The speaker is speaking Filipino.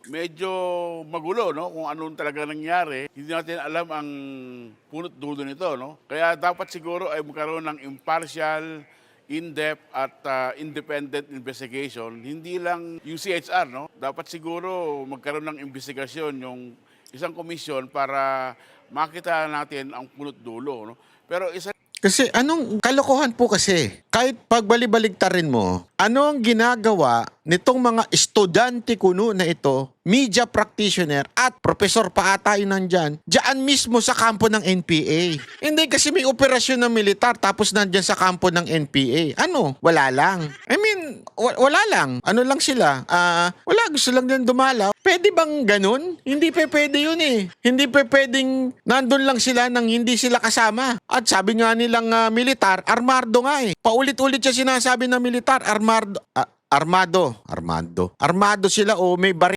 medyo magulo, no? Kung anong talaga nangyari. Hindi natin alam ang punot dulo nito, no? Kaya dapat siguro ay magkaroon ng impartial, in-depth at independent investigation. Hindi lang UCHR, no? Dapat siguro magkaroon ng investigasyon yung isang komisyon para makita natin ang punot dulo, no? Pero isa Kasi anong kalokohan po kasi, kahit pagbalibaligtarin mo, ano ang ginagawa nitong mga estudyante kuno na ito, media practitioner at professor pa ata yun nandyan, dyan mismo sa kampo ng NPA. Hindi kasi may operasyon ng militar tapos nandyan sa kampo ng NPA. Ano? Wala lang. I mean, wala lang. Ano lang sila? Wala, gusto lang din dumalaw. Pwede bang ganun? Hindi pwede yun eh. Hindi pwedeng nandun lang sila nang hindi sila kasama. At sabi nga nilang militar, armado nga eh. Paulit-ulit siya sinasabi ng militar, armado sila o may baril.